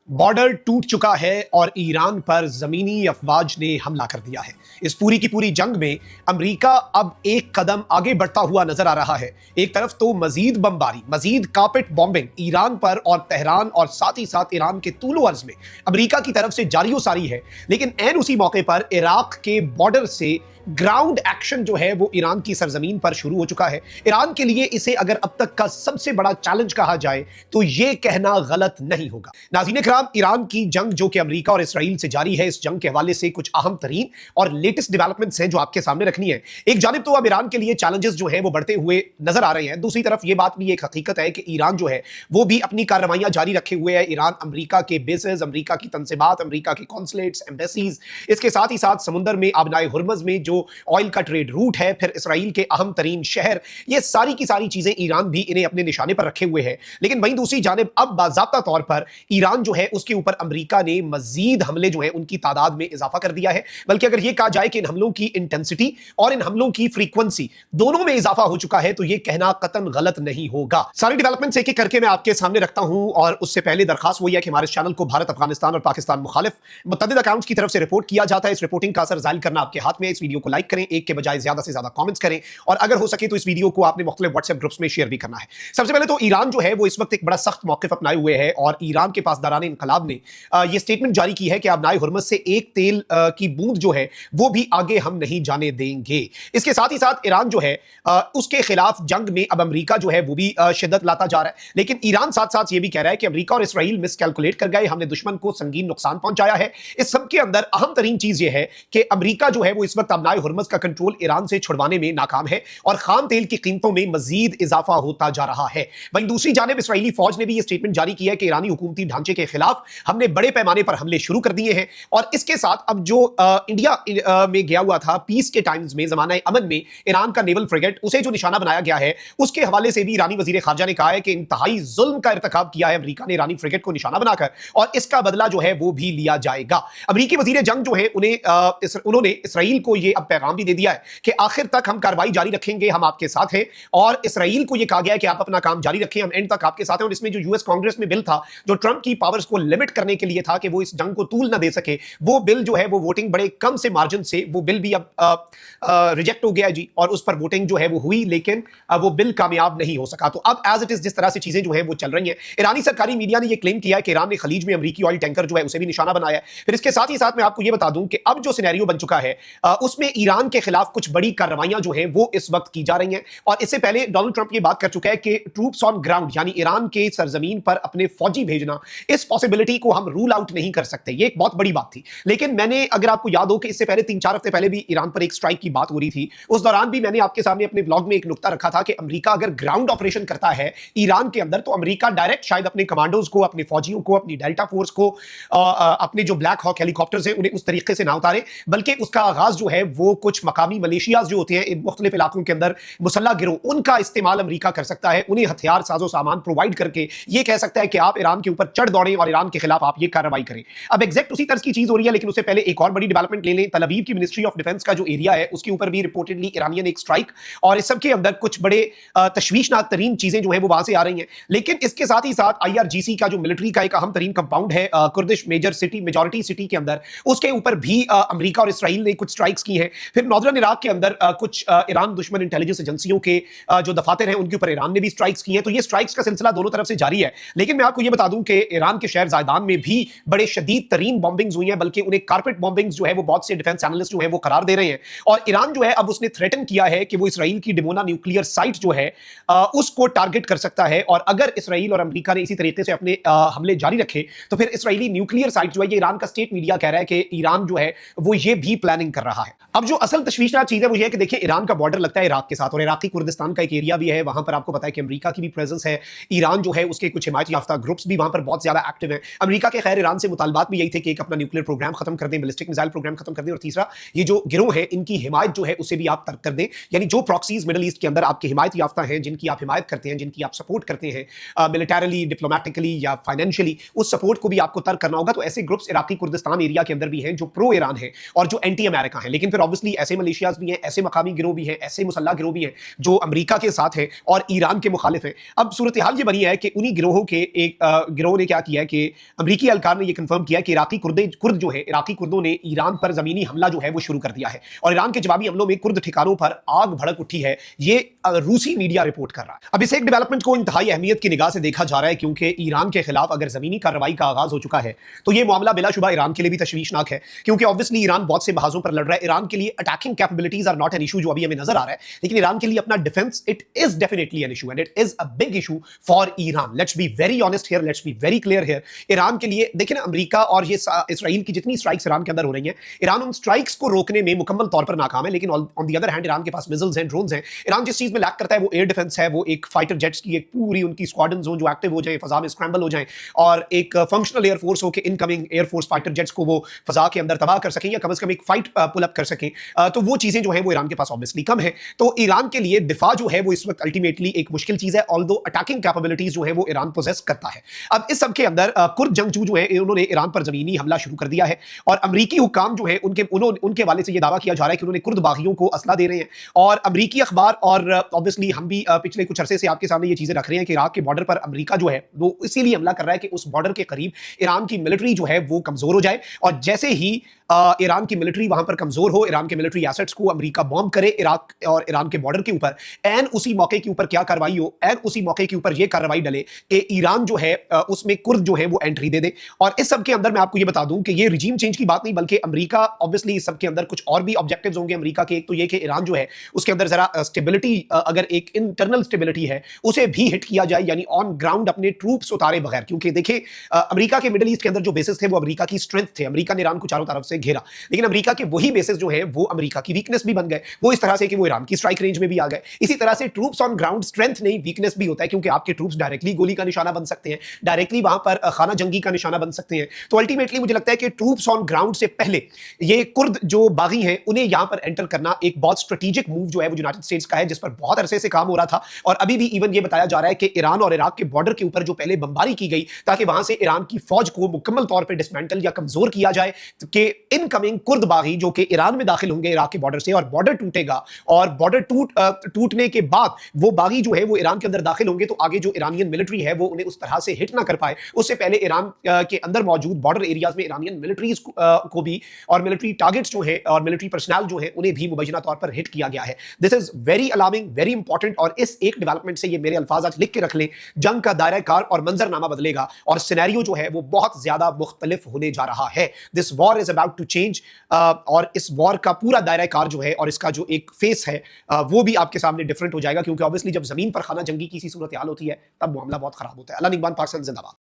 Border टूट चुका है और ईरान पर जमीनी अफवाज ने हमला कर दिया है। इस पूरी की पूरी जंग में अमेरिका अब एक कदम आगे बढ़ता हुआ नजर आ रहा है। एक तरफ तो मजीद बमबारी, मजीद कारपेट बॉम्बिंग ईरान पर और तेहरान और साथ ही साथ ईरान के तूलो अर्ज में अमेरिका की तरफ से जारी सारी है, लेकिन एन उसी मौके पर इराक के बॉर्डर से ग्राउंड एक्शन जो है वो ईरान की सरजमीन पर शुरू हो चुका है। ईरान के लिए इसे अगर अब तक का सबसे बड़ा चैलेंज कहा जाए तो यह कहना गलत नहीं होगा। नाज़रीन इकराम, ईरान की जंग जो कि अमेरिका और इसराइल से जारी है, इस जंग के हवाले से कुछ अहम तरीन और लेटेस्ट डेवलपमेंट्स हैं जो आपके सामने रखनी है। एक जानिब तो अब ईरान के लिए चैलेंजेस जो है वो बढ़ते हुए नजर आ रहे हैं, दूसरी तरफ यह बात भी एक हकीकत है कि ईरान जो है वो भी अपनी कार्रवाइयां जारी रखे हुए है। ईरान अमेरिका के बेसेस, अमेरिका की तंजीमात, अमेरिका के कॉन्सुलेट्स, एम्बेसीज, इसके साथ ही साथ समुंदर में आबनाए हुर्मज में जो ऑयल का ट्रेड रूट है, फिर इसराइल के अहम तरीन शहर, ये सारी की सारी चीजें ईरान भी इन्हें अपने निशाने पर रखे हुए है। लेकिन वहीं दूसरी जानिब अब बाज़ाब्ता तौर पर ईरान जो है उसके ऊपर अमेरिका ने मजीद हमले जो है उनकी तादाद में इजाफा कर दिया है। बल्कि अगर यह कहा जाए कि इन हमलों की इंटेंसिटी और इन हमलों की फ्रीक्वेंसी दोनों में इजाफा हो चुका है, तो यह कहना कतन गलत नहीं होगा। सारे डेवलपमेंट्स एक एक करके मैं आपके सामने रखता हूं, और उससे पहले दरखास्त वही है कि हमारे चैनल को भारत, अफगानिस्तान और पाकिस्तान मुखालिफ मुतअद्दिद अकाउंट्स की तरफ से रिपोर्ट किया जाता है। इस रिपोर्टिंग का असर जाहिर करना आपके हाथ में है। इस वीडियो को लाइक करें, एक के बजाय ज्यादा से ज्यादा कमेंट्स करें, और अगर हो सके तो इस वीडियो को आपने मुख्तलिफ व्हाट्सएप ग्रुप्स में शेयर भी करना है। सबसे पहले तो ईरान जो है वो इस वक्त एक बड़ा सख्त मौक़िफ़ अपनाए हुए है, और ईरान के पासदारान इनकलाब ने यह स्टेटमेंट जारी की है कि आबनाए हुर्मज से एक तेल की बूंद जो है वो भी आगे हम नहीं जाने देंगे। इसके साथ ही साथ ईरान जो है उसके खिलाफ जंग में अब अमेरिका जो है वो भी शिद्दत लाता जा रहा है। लेकिन ईरान साथ साथ ये भी कह रहा है कि अमेरिका और इसराइल मिसकैलकुलेट कर गए, हमने दुश्मन को संगीन नुकसान पहुंचाया है। इस सब के अंदर अहम तरीन चीज यह है कि अमेरिका जो है वो इस वक्त आबनाए हुर्मज का कंट्रोल ईरान से छुड़वाने में नाकाम है, और खाम तेल की कीमतों में मजीद इजाफा होता जा रहा है। वहीं दूसरी जानिब इसराइली फौज ने भी यह स्टेटमेंट जारी किया है कि ईरानी हुकूमती ढांचे के खिलाफ हमने बड़े पैमाने पर हमले शुरू कर दिए हैं। और इसके साथ अब जो इंडिया में गया हुआ था पीस के टाइम्स में, जमाना अमन में, ईरान का नेवल फ्रिगेट, उसे जो निशाना बनाया गया है, उसके हवाले से भी ईरानी वजीर खारजा ने कहा है कि इंतहाई जुल्म का इर्तिकाब किया है अमेरिका ने ईरानी फ्रिगेट को निशाना बनाकर, और इसका बदला जो है वो भी लिया जाएगा। अमेरिकी वजीर जंग जो है उन्होंने इसराइल को यह अब पैगाम भी दे दिया है कि आखिर तक हम कार्रवाई जारी रखेंगे, हम आपके साथ हैं। और इसराइल को यह कहा गया है कि आप अपना काम जारी रखें, हम एंड तक आपके साथ हैं। और इसमें जो यूएस कांग्रेस में बिल था जो ट्रंप की पावर्स को लिमिट करने के लिए था कि वो इस जंग को तूल ना दे सके, वो बिल जो है वो वोटिंग बड़े कम से मार्जिन से वो बिल भी अब रिजेक्ट हो गया जी, और उस पर वोटिंग जो है वो हुई, लेकिन वो बिल कामयाब नहीं हो सका। तो अब एज इट इज जिस तरह से चीजें जो है वो चल रही हैं, ईरानी सरकारी मीडिया ने यह क्लेम किया है कि ईरान ने खलीज में अमेरिकी ऑयल टैंकर जो है उसे भी निशाना बनाया है। फिर इसके साथ ही साथ मैं आपको यह बता दूं कि अब जो सिनेरियो बन चुका है उसमें ईरान के खिलाफ कुछ बड़ी कार्रवाइयां जो है वो इस वक्त की जा रही हैं। और इससे पहले डोनाल्ड ट्रंप ये बात कर चुका है कि ट्रूप्स ऑन ग्राउंड, यानी ईरान के सरजमीन पर अपने फौजी भेजना, इस पॉसिबिलिटी को हम रूल आउट नहीं कर सकते। ये एक बहुत बड़ी बात थी। लेकिन मैंने, अगर आपको याद हो कि इससे पहले 3-4 हफ्ते पहले भी ईरान पर एक स्ट्राइक की बात हो रही थी, उस दौरान भी मैंने आपके सामने अपने व्लॉग में एक नुक्ता रखा था कि अमेरिका अगर ग्राउंड ऑपरेशन करता है ईरान के अंदर, तो अमेरिका डायरेक्ट शायद अपने कमांडोज को, अपने फौजियों को, अपनी डेल्टा फोर्स को, अपने जो ब्लैक हॉक हेलीकॉप्टर्स हैं उन्हें उस तरीके से ना उतारे, बल्कि उसका आगाज जो है वो कुछ मकामी मलेशियाज जो होते हैं इन मुख्तलिफ इलाकों के अंदर, मुसल्ला गिरोह, उनका इस्तेमाल अमेरिका कर सकता है। उन्हें हथियार, साजो सामान प्रोवाइड करके यह कह सकता है कि आप ईरान के ऊपर चढ़ दौड़ें और ईरान के खिलाफ आप ये कार्रवाई करें। अब एग्जैक्ट उसी तरह की चीज हो रही है, लेकिन उससे पहले एक और बड़ी डेवलपमेंट ले लें। तल अवीव की मिनिस्ट्री ऑफ डिफेंस का जो एरिया है उसके ऊपर भी रिपोर्टेडली ईरानियन एक स्ट्राइक, और इस सब के अंदर कुछ बड़े तशवीशनाक तरीन चीजें जो है वो वहां से आ रही हैं। लेकिन इसके साथ ही साथ आईआरजीसी का जो मिलिट्री का एक अहम तरीन कंपाउंड है कुर्दिश मेजॉरिटी सिटी के अंदर, उसके ऊपर भी अमेरिका और इसराइल ने कुछ स्ट्राइक्स की हैं। फिर नॉर्दर्न इराक के अंदर कुछ ईरान दुश्मन इंटेलिजेंस एजेंसियों के जो दफातर हैं उनके ऊपर ईरान ने भी स्ट्राइक्स की हैं। तो ये स्ट्राइक्स का सिलसिला दोनों तरफ से जारी है। लेकिन मैं आपको ये बता दूं कि ईरान के शहर जायदान में भी बड़े शदीद तरीन बॉम्बिंग्स हुई हैं, बल्कि उन्हें कारपेट बॉम्बिंग्स जो है वो बहुत से डिफेंस एनालिस्ट जो है वो करार दे रहे हैं। और ईरान जो है अब उसने थ्रेटन किया है कि वो इसराइल की डिमोना न्यूक्लियर साइट जो है उसको टारगेट कर सकता है, और अगर इसराइल और अमेरिका ने इसी तरीके से अपने हमले जारी रखे तो फिर इसराइली न्यूक्लियर साइट जो है, ये ईरान का स्टेट मीडिया कह रहा है कि ईरान जो है वो ये भी प्लानिंग कर रहा है। अब जो असल तशवीशनाक चीज है वो ये है कि देखिए, ईरान का बॉर्डर लगता है इराक के साथ, और इराकी कुर्दिस्तान का एक एरिया भी है, वहां पर आपको पता है कि अमेरिका की भी प्रेजेंस है। ईरान जो है उसके कुछ हिमायत याफ्ता ग्रुप्स भी वहां पर बहुत ज्यादा एक्टिव है। अमेरिका के खैर ईरान से मुतालबात भी यही थे कि एक अपना न्यूक्लियर प्रोग्राम खत्म कर दें, बैलिस्टिक मिसाइल प्रोग्राम खत्म कर दें, और तीसरा ये जो गिरोह है इनकी हिमायत जो है उसे भी आप तर्क कर दें। यानी जो प्रॉक्सीज मिडिल ईस्ट के अंदर आपके हिमायत याफ्ता हैं, जिनकी आप हिमायत करते हैं, जिनकी आप सपोर्ट करते हैं मिलिटरली, डिप्लोमेटिकली या फाइनेंशियली, उस सपोर्ट को भी आपको तर्क करना होगा। तो ऐसे ग्रुप्स इराकी कुर्दिस्तान एरिया के अंदर भी हैं जो प्रो ईरान है और जो एंटी अमेरिका है। लेकिन फिर ऑब्वियसली ऐसे मलेशियाज भी हैं, ऐसे मकामी गिरोह भी हैं, ऐसे मुसल्लह गिरोह भी हैं जो अमेरिका के साथ हैं और ईरान के मुखालिफ हैं। अब सूरत हाल ये बनी है कि उन्हीं गिरोहों के एक गिरोह ने क्या किया है कि अमेरिकी एहलकार ने यह कंफर्म किया कि इराकी कुर्द जो है, इराकी कुर्दों ने ईरान पर जमीनी हमला जो है वो शुरू कर दिया है और ईरान के जवाबी हमलों में कुर्द ठिकानों पर आग भड़क उठी है। ये रूसी मीडिया रिपोर्ट कर रहा है। अब इस एक डेवलपमेंट को इंतहाई अहमियत की निगाह से देखा जा रहा है क्योंकि ईरान के खिलाफ अगर जमीनी कार्रवाई का आगाज हो चुका है तो यह मामला बिलाशुबा ईरान के लिए भी तशवीशनाक है क्योंकि ऑब्वियसली ईरान बहुत से महाजों पर लड़ रहा है। ईरान के लिए attacking capabilities are not an issue जो अभी हमें नजर आ रहा है, लेकिन ईरान के लिए अपना defence it is definitely an issue and it is a big issue for Iran. Let's be very honest here, let's be very clear here. Iran के लिए देखिए ना, अमेरिका और ये इसराइल की जितनी स्ट्राइक्स ईरान के अंदर हो रही हैं, ईरान उन स्ट्राइक्स को रोकने में मुकम्मल तौर पर नाकाम है, लेकिन on the other hand Iran के पास मिसाइल्स हैं, ड्रोन्स हैं। ईरान जिस चीज में लैक करता है वो एयर डिफेंस है, वो एक फाइटर जेट्स की एक पूरी उनकी स्क्वाड्रन्स हो जो एक्टिव हो जाए, फजा में स्क्रैम्बल हो जाए और एक फंक्शनल एयरफोर्स हो कि इनकमिंग एयरफोर्स फाइटर जेट्स को वो फजा के अंदर तबाह कर सकें या कम से कम एक फाइट पुल अप कर सकें। तो वो चीजें जो है वो ईरान के पास ऑब्वियसली कम है। तो ईरान के लिए दिफा जो है वो इस वक्त अल्टीमेटली एक मुश्किल चीज है, ऑल्दो अटैकिंग कैपेबिलिटीज जो है वो ईरान पोजेस करता है। अब इस सब के अंदर कुर्द जंगजू जो है उन्होंने ईरान पर जमीनी हमला शुरू कर दिया है और अमरीकी हुकाम जो है उनके हवाले से यह दावा किया जा रहा है कि उन्होंने कुर्द बागियों को असला दे रहे हैं। और अमरीकी अखबार और ऑब्वियसली हम भी पिछले कुछ अरसे से आपके सामने ये चीजें रख रहे हैं कि इराक के बॉर्डर पर अमरीका जो है वो इसीलिए हमला कर रहा है कि उस बॉर्डर के करीब ईरान की मिलिट्री जो है वो कमजोर हो जाए और जैसे ही ईरान की मिलिट्री वहां पर कमजोर हो, ईरान के मिलिट्री एसेट्स को अमेरिका बॉम्ब करे इराक और ईरान के बॉर्डर के ऊपर, एन उसी मौके के ऊपर क्या कार्रवाई हो, एन उसी मौके के ऊपर यह कार्रवाई डले कि ईरान जो है उसमें कुर्द जो है वो एंट्री दे दे। और इस सब के अंदर मैं आपको यह बता दूं कि यह रिजीम चेंज की बात नहीं, बल्कि अमेरिका ऑब्वियसली इस सब के अंदर कुछ और भी ऑब्जेक्टिव्स होंगे अमेरिका के। एक तो यह कि ईरान जो है उसके अंदर जरा स्टेबिलिटी, अगर एक इंटरनल स्टेबिलिटी है उसे भी हिट किया जाए, यानी ऑन ग्राउंड अपने ट्रूप्स उतारे बगैर। क्योंकि देखिए अमेरिका के मिडिल ईस्ट के अंदर जो बेसिस थे वो अमेरिका की स्ट्रेंथ थे, अमेरिका ने ईरान को चारों तरफ से घेरा, लेकिन अमेरिका के वही बेसिस जो है वो अमेरिका की वीकनेस भी बन गए। वो इस तरह से कि वो ईरान की स्ट्राइक रेंज में भी आ गए। इसी तरह से ट्रूप्स ऑन ग्राउंड स्ट्रेंथ नहीं वीकनेस भी होता है, क्योंकि आपके ट्रूप्स डायरेक्टली गोली का निशाना बन सकते हैं, डायरेक्टली वहां पर खाना जंगी का निशाना बन सकते हैं। तो अल्टीमेटली मुझे लगता है कि ट्रूप्स ऑन ग्राउंड से पहले ये कुर्द जो बागी हैं उन्हें यहां पर एंटर करना एक बहुत स्ट्रेटेजिक मूव जो है वो यूनाइटेड स्टेट्स का है, जिस पर बहुत अरसे से काम हो रहा था। और अभी भी इवन ये बताया जा रहा है कि ईरान और इराक के बॉर्डर के ऊपर जो पहले बमबारी की गई ताकि वहां से ईरान की फौज को मुकम्मल तौर पर डिसमेंटल या कमजोर किया जाए, कि इनकमिंग कुर्द बागी जो कि ईरान में दाखिल होंगे इराक के बॉर्डर से, और बॉर्डर टूटेगा और बॉर्डर टूटने के बाद वो बागी जो है वो ईरान के अंदर दाखिल होंगे, तो आगे जो ईरानियन मिलिट्री है वो उन्हें उस तरह से हिट ना कर पाए। उससे पहले ईरान के अंदर मौजूद बॉर्डर एरियाज में ईरानियन मिलिट्रीज को भी और मिलिट्री टारगेट्स जो है और मिलिट्री पर्सनल जो है उन्हें भी मुबैना तौर पर हिट किया गया है। This is very alarming, very important. और इस एक डेवलपमेंट से ये मेरे अल्फाज आज लिख के रख लें, जंग का दायरा कार और मंजरनामा बदलेगा और सिनेरियो जो है वो बहुत ज्यादा मुख्तलिफ होने जा रहा है। This war is about to change और इस वॉर का पूरा दायरा कार जो है और इसका जो एक फेस है वो भी आपके सामने डिफरेंट हो जाएगा, क्योंकि ऑब्वियसली जब जमीन पर खाना जंगी की सी सूरत हाल होती है तब मामला बहुत खराब होता है। अल्लाह निगहबान, पाकिस्तान जिंदाबाद।